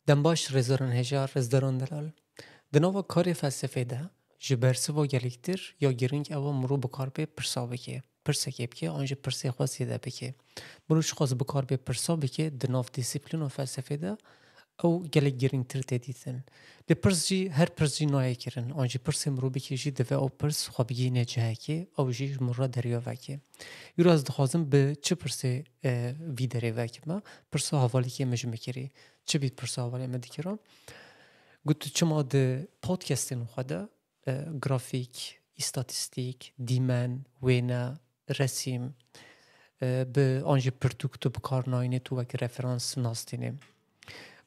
دنباش رزدارن هجار رزدارن دلال دنوا کاری فلسفه ده جبرسه و گلیکتر یا گرینگ او مرو بکار به پرسا بکه پرسه که بکه آنجا پرسه خاصی ده بکه مروش خاص بکار به پرسا بکه دناف دیسیپلین و فلسفه ده او گلیک گرینگ تر تدیتن ده پرس جی هر پرس جی نوعی کرن آنجا پرسه مرو بکه جی دفع او پرس خوابگی نجه که او جی مرو دریا وکه یورو از دخوازم به چه پرسه وی دره وکه ما پرسه حوالی که مجمع کری چه بید پرسه حوالی ما دیکرام گوت چما ده پادکستن خدا گرافیک، استاتستیک، دیمن، وینا، رسیم به آنجا پرتوکتو بکار ناینه تو وکی رفرانس ناستینه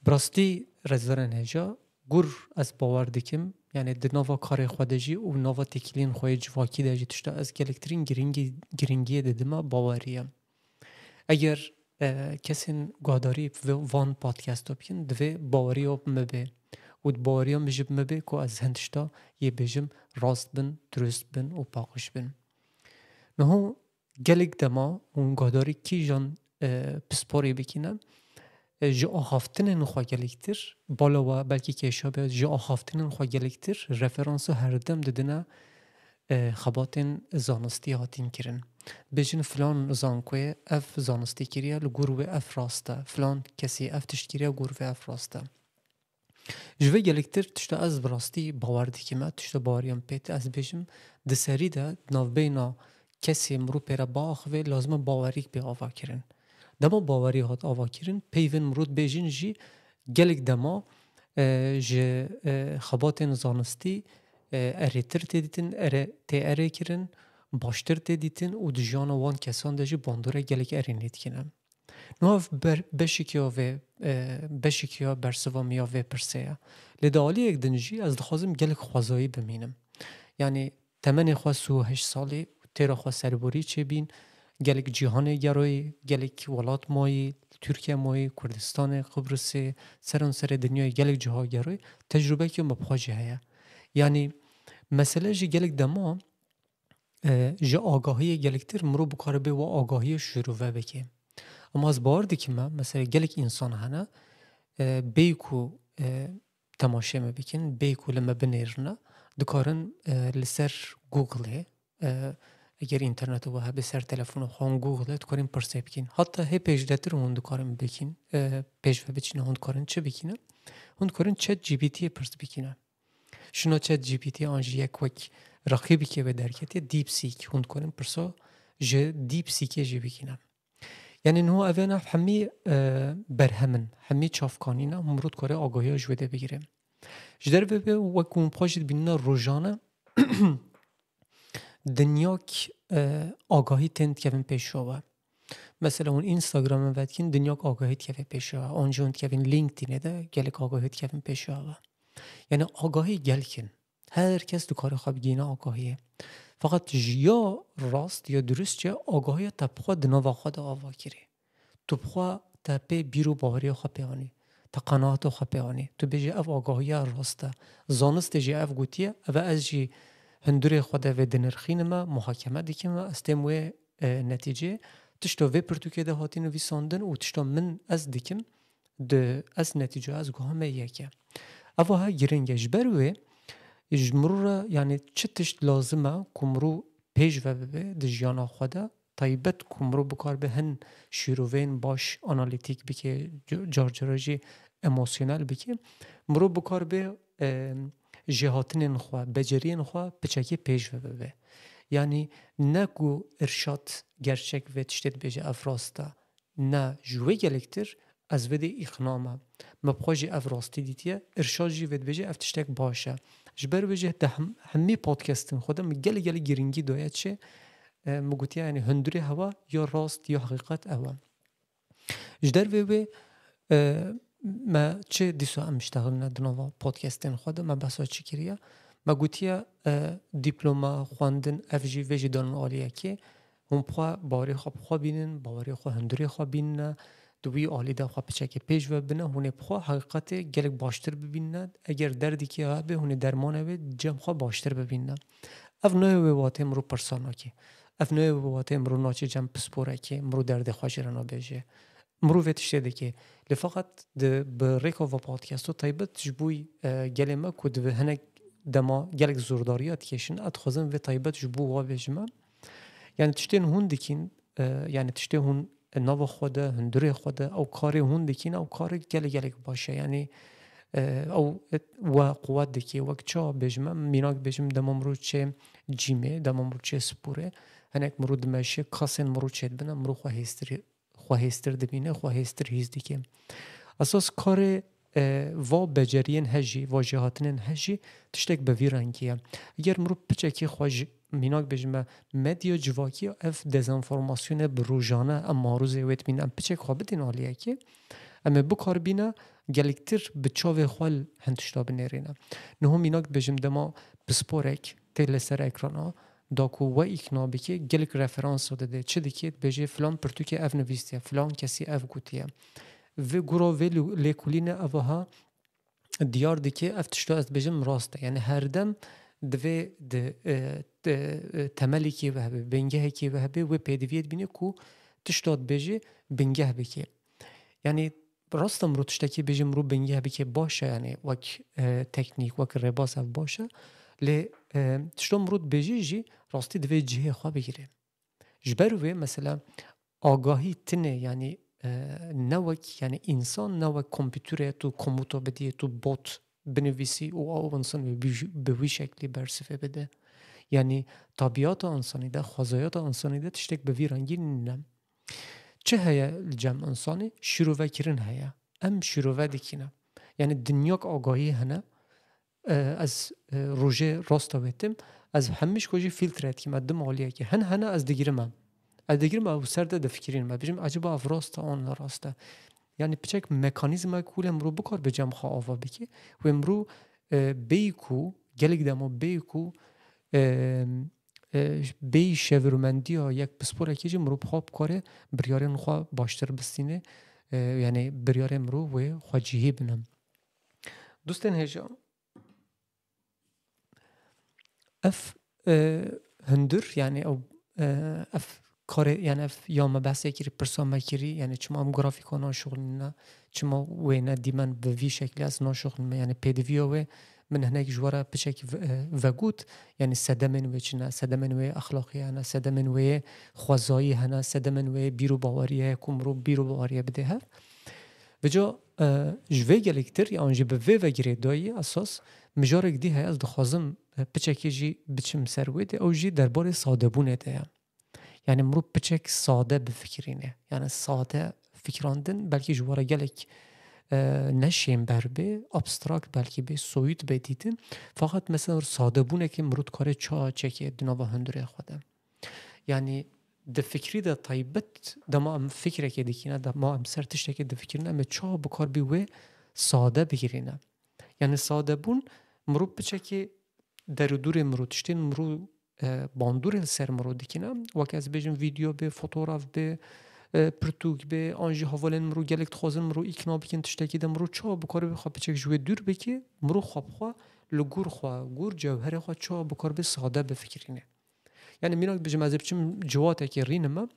براستی رزدارن هجا گر از باور دکم یعنی ده نوا کار خودجی و نوا تکلین خوی جواکی ده جی تشتا از گلکترین گرینگی ده دما باوریه اگر کسین گاداری وان پادکستو بکن دوی باوری او مبه و باوریم بجب مبه که از هندشتا یه بجم راست بن، درست بن و پاکش بن. نهو گلگ دما اون گاداری کی جان پسپوری بکنم جا آخافتن نخوا گلگتر بالا و بلکه کشا به جا آخافتن نخوا گلگتر رفرانس هر دم ددنه خباتن زانستی هاتین کرن بجن فلان زانکوی اف زانستی کریه لگور و اف راسته فلان کسی اف تشکریه گور و اف راسته جوه گلکتر تشتا از براستی باور دیکمه تشتا باوریم پیت از بشم دسری ده ناو بینا کسی مرو پیرا باخوه لازم باوریک به آوا کرن دما باوری هات آوا کرن پیون مرود بیجن جی گلک دما جه خباتن زانستی اره تر تیدیتن اره تی اره کرن باشتر تیدیتن و دجیان وان کسان ده جی باندوره گلک اره نید کنن نواف بشکیا برسوامیا و پرسیا لدالی یک دنجی از دخوازم گلک خوازایی بمینم یعنی تمن خواست 38 سالی تیرا خواست سربوری چه بین گلک جهان گرایی گلک ولات مایی ترکیه مایی کردستان قبرس سران سر دنیای گلک جها گرایی تجربه که مبخواجه هیا یعنی مسئله جی گلک دما جا آگاهی گلکتر مرو بکاره به و آگاهی شروعه بکه اما از باور دیکم مثلا گلک انسان هنه بیکو تماشه مبکن بیکو لما بنیرنا دکارن لسر گوگله اگر اینترنت و به سر تلفن خان گوگله دکارن پرسه بکن حتی هی پیج دتر هون دکارن بکن پیج و بچینه هون دکارن چه بکنه هون دکارن چت جی پی تی پرس بکنه شنا چت جی پی تی آنجی یک وک رقیبی که به درکتی دیپ سیک هون دکارن پرسا جه دیپ سیکه جی بکنه یعنی نو اونا همی برهمن همی چافکانینا مرود کاره آگاهی جوده بگیرم جدر به وکون پاجد بیننا روزانه دنیاک آگاهی تند کردن پیشوا مثلا اون اینستاگرام وقتی دنیاک آگاهی کردن پیشوا آنجوند کردن لینکدین ده گلک آگاهی کردن پیشوا یعنی آگاهی گلکن هر کس دو کار خواب گینا آگاهیه فقط یا راست یا درست یا آگاهی تبخوا دنوا خود آوا کری تو بخوا تپه بیرو باوری خواه پیانی تا قناعت خواه پیانی تو بجی اف آگاهی راسته زانست جی اف گوتیه و از جی هندوری خود و دنرخین ما محاکمه دیکم استم و نتیجه تشتا و پرتوکه ده هاتین وی ساندن و تشتا من از دیکم ده از نتیجه از گوهمه یکه اوه ها گرنگه جبر و جمرو یعنی چه تشت لازمه کمرو پیش و به دجیانا خوده تایبت کمرو بکار به هن شیروین باش آنالیتیک بکه جارجراجی اموسیونل بکه مرو بکار به جهاتین نخواه بجری نخواه پچکی پیش و به یعنی نگو ارشاد گرچک و تشتید بیجه افراسته نه جوه گلکتر از وده اقنامه مبخواجی افراستی دیتیه ارشاد جی ود بیجه افتشتک باشه جبر بیجه ده همی پادکستن خودم گل گرینگی دوید چه مگوتیه یعنی هندوری هوا یا راست یا حقیقت هوا جدر وی ما چه دیسو هم اشتغلنا دنوا پادکستن خودم ما بسا چی کریه ما گوتیه دیپلوما خواندن افجی ویجی دانن آلیه که هم خواه باوری خواه بینن باوری خواه هندوری خواه بینن دوی آلی ده خواه پچه که پیش و بینن هونه بخواه حقیقت گلک باشتر ببینن اگر دردی که به هونه درمانه به جم خواه باشتر ببینن اف نوی وواته مرو پرسانا که اف نوی وواته مرو ناچه جم پسپوره که مرو درد خواه جرانا بیجه مروفت شده که لفقط به ریکا و پادکستو تایبت جبوی گلمه کد و هنگ دما گلک زورداریات کشن اتخوزن و تایبت جبو و بجمه یعنی تشتین هون دکین یعنی تشتین هون نو خوده هندری خوده او کاری هون دکین او کاری گلک باشه یعنی او و قوت دکی وقت چا بجمه میناک بجم دما مرو چه جیمه دما مرو چه سپوره هنگ مرو دمشه کاسن مرو چید بنا مرو خواه هستر دبینه خواه هستر هیز دیگه اساس کار و بجرین هجی و جهاتن هجی تشتک به ویرانگیه اگر مرو پچکی خواه میناک بجمه مدیا جواکی اف دزانفورماسیون بروجانه اما روزی ویت بین ام پچک خواه بدین آلیه که اما بکار بینه گلکتر بچاوه خوال هنتشتا بنیرینه نهو میناک بجم دما بسپورک تیل سر اکرانا داکو و ایکنا بکی گلک رفرانس داده چه دیکید بجه فلان پرتوکه اف نویستیه فلان کسی اف گوتیه و گورا و لیکولین اوها دیار دیکه اف تشتا از بجم راسته یعنی هر دم دوی تملی که وهبه بنگه که وهبه و پیدویت بینه کو تشتاد بجه بنگه بکی یعنی راستم رو تشتکی بجم رو بنگه بکی باشه یعنی وک تکنیک وک رباس اف باشه لی تشتم رود بجی جی راستی دوی جهه خواه بگیره جبروه مثلا آگاهی تنه یعنی نوک یعنی انسان نوک کامپیوتره تو کموتا بدیه تو بوت بنویسی و او انسان به وی شکلی برسفه بده یعنی طبیعت انسانی ده خوازایات انسانی ده تشتک به وی رنگی نم چه هیا جمع انسانی شروع کرن هیا ام شروع دکینه یعنی دنیاک آگاهی هنه از روژه راستا بیتم از همیش کجی فیلترات که مدام عالیه که هنه از دیگرم از دیگرم او سرده دفکرین ما بجم عجبا اف راستا آن راستا یعنی پچک مکانیزم کول امرو بکار بجم خواه آوا بکی و امرو بیکو گلگ دمو بیکو بی شورمندی ها یک بسپور اکیجی مرو بخواب کاره بریارن خواه باشتر بستینه یعنی بریار امرو و خواه جیهی بنم دوستن هجا اف هندر یعنی او اف کار یعنی اف یا مبحثی کری پرسام کری یعنی چما هم گرافیکانا شغل نه چما وینا دیمن به وی شکلی از ناشغل نه یعنی پیدویو من هناك جوارا بشكل وجود يعني سدمن وجنا سدمن و اخلاقي انا سدمن و خوازایی هنا سدمن و بیرو باوریه کومرو بیرو باوریه بده بجا جوی گلکتر یا انجی به و گری دایی اساس مجارک دی هست دخوازم بچکی جی بچم سرویده او جی درباره ساده بونه ده یعنی مرو بچک ساده بفکرینه یعنی ساده فکراندن بلکه جوارا گلک نشیم بر به ابستراکت بلکه به سویت بدیدن فقط مثلا ساده بونه که مرود کار چه دنوا هندره خودم یعنی د فکری د طیبت د ما ام فکره که دیکینه د ما ام سرتشته که د فکرینه ام چا بکار بی و ساده بگیرینه یعنی ساده بون مرود بچه که در دور مرودشتین مرود باندور سر مرود دیکینه وقت از بجم ویدیو به فوتوراف به پرتوک به آنجی حوالن مرو گلک تخوازن مرو ایکنا بکن تشتکی ده مرو چا بکار به خواه بچک جوی دور بکی مرو خواب خواه لگور خواه گور جوهر خواه چا بکار به ساده بفکرینه یعنی میناک بجم از بچم جواته که رینمه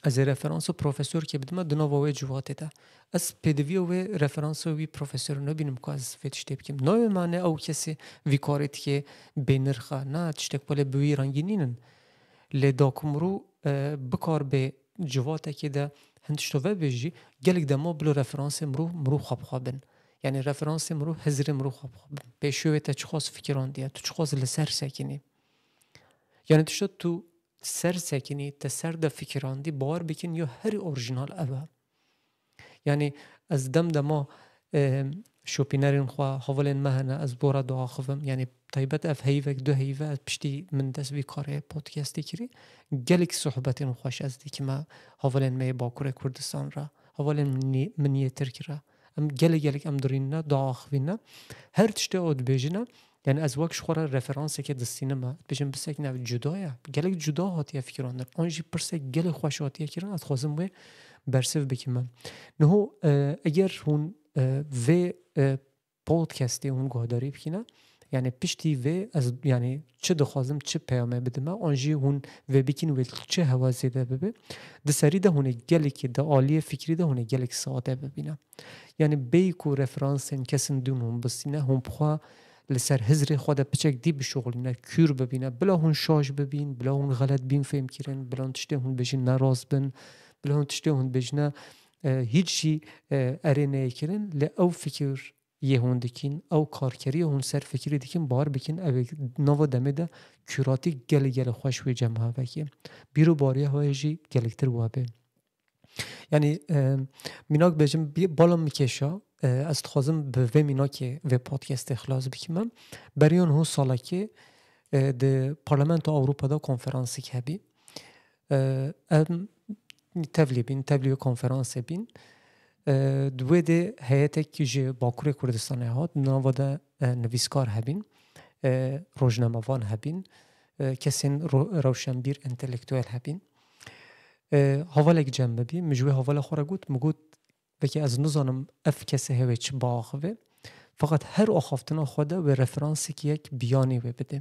از رفرانس پروفسور که بدمه دناوه جواته ده از پیدوی و رفرانس وی پروفسور نبینم که از فتشته بکیم نوی معنی او کسی وی کارت که بینرخه نه تشتک باله بوی رنگینینن لداکم رو بکار به جواته که ده هندشتوه بجی گلک ده ما بلو رفرانس مرو خوابن یعنی رفرانس مرو هزر مرو خوابن پیشوه تا چخواست فکران دیه تو چخواست لسر سکنی یعنی تو سر سکنی تا سر ده فکران دی باور بکن یا هر اورجینال اوه یعنی از دم ده ما شوپینرین خواه حوالین مهنه از بورا دعا خوام یعنی طیبت اف هیوک دو هیوه پشتی من دست بی کاره پودکاستی کری گلک صحبتین خوش از دی که ما حوالین می باکور کردستان را حوالین منیه ترکی را ام گلک ام درین نه دعا خوینه هر تشته آد بیجنه یعنی از وقت شخوره رفرانسی که دستینه ما بیشم بسک نه جدایه گلک جدا هاتیه فکرانده آنجی پرسه گلک خوش هاتیه کرن از خوازم و برسف بکیم نهو اگر هون و پودکاستی اون گهداری بکنه یعنی پشتی و از یعنی چه دخوازم چه پیامه بدم آنجی هون و بکین و چه هوازی ده ببه ده سری ده هونه گلک ده عالی فکری ده هونه گلک ساده ببینم یعنی بیکو رفرانسن کسن دون هم بسینه هم بخوا لسر هزر خود پچک دی بشغلینه کور ببینه بلا هون شاش ببین بلا هون غلط بین فهم کرن بلا هون تشته هون بجین نراز بن بلا هون تشته هون بجنه هیچی ارینه کرن ل او فکر یه هون دکین او کارکری هون سر فکری دکین بار بکن او نو دمه ده کراتی گل خوش وی جمعه وکی بیرو باریه های جی گلکتر وابه یعنی میناک بجم بالا میکشا از تخوازم به و میناک و پادکست اخلاص بکیمم بریان هون سالا که ده پارلمنت اروپا دا کنفرانسی که بی تبلیغ کنفرانس بین دوی ده هیئت که جه باکور کردستان هات ناو ده نویسکار هبین روزنامه‌وان هبین کسین روشنبیر انتلکتوال هبین حوالک جنبه بی مجوی حواله خورا گوت بکی از نزانم اف کسی هوی چه باخوه فقط هر آخافتنا خوده و رفرانسی که یک بیانی بده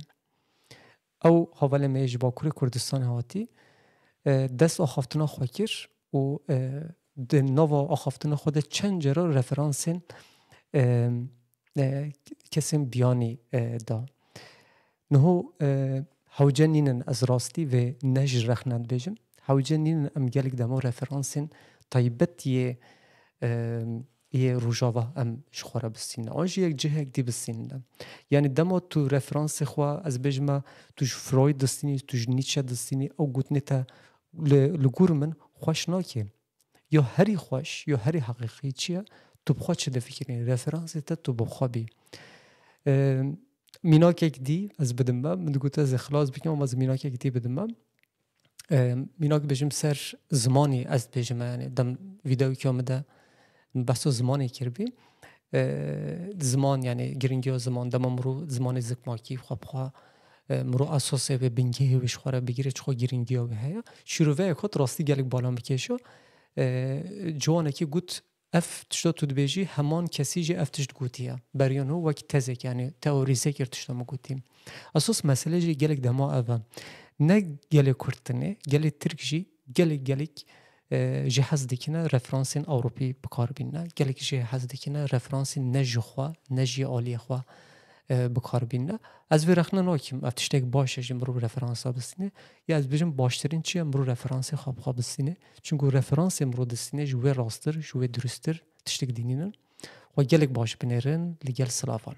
او حواله میج باکور کردستان هاتی دست آخافتنا خواه کر و ده نو آخافتنا خوده چند جرا رفرانسین کسی بیانی دا نهو حوجه نینن از راستی و نجر رخنند بیجم حوجه نینن ام گلک دمو رفرانسین طیبت یه روژاوه ام شخوره بسینه آنجا یک جه یک دی بسینه یعنی دما تو رفرانس خواه از بجمه توش فروید دستینی توش نیچه دستینی او گوتنی تا لگور من خوش ناکه یا هری خوش یا هری حقیقی چیه تو بخواه چه دفکرینی رفرانس تا تو بخواه بی میناک یک دی از بدمه من گوت از اخلاص بکنم از میناک یک دی بدمه میناک بجم سر زمانی از بجمه یعنی دم ویدیوی که آمده بحث زمانی کربی زمان یعنی گرینگی و زمان دم مرو زمان زکماکی خواه مرو اساسه به بینگی ویش خوره بگیره چخوا گرینگی ها به شروعه خود راستی گلک بالا بکشو جوانه که گوت اف تشتا تو دبیجی همان کسی جی اف تشت گوتیه بریانو وکی تزک یعنی تئوریزه کرد تشتا ما گوتیم اساس مسئله جی گلک دما اوه نه گلک کرتنه گلک ترک جی گلک جهاز دکینه رفرانسین اوروپی بکار بینه گلک جهاز دکینه رفرانسین نجی خواه نجی عالی خواه بکار بینه از وی رخنه ناکیم افتشتک باشه جیم رو رفرانسا بسینه یا از بجم باشترین چیه مرو رفرانسی خواب بسینه چونکو رفرانسی مرو دستینه جوه راستر جوه درستر تشتک دینینن و گلک باش بنیرن لگل سلافان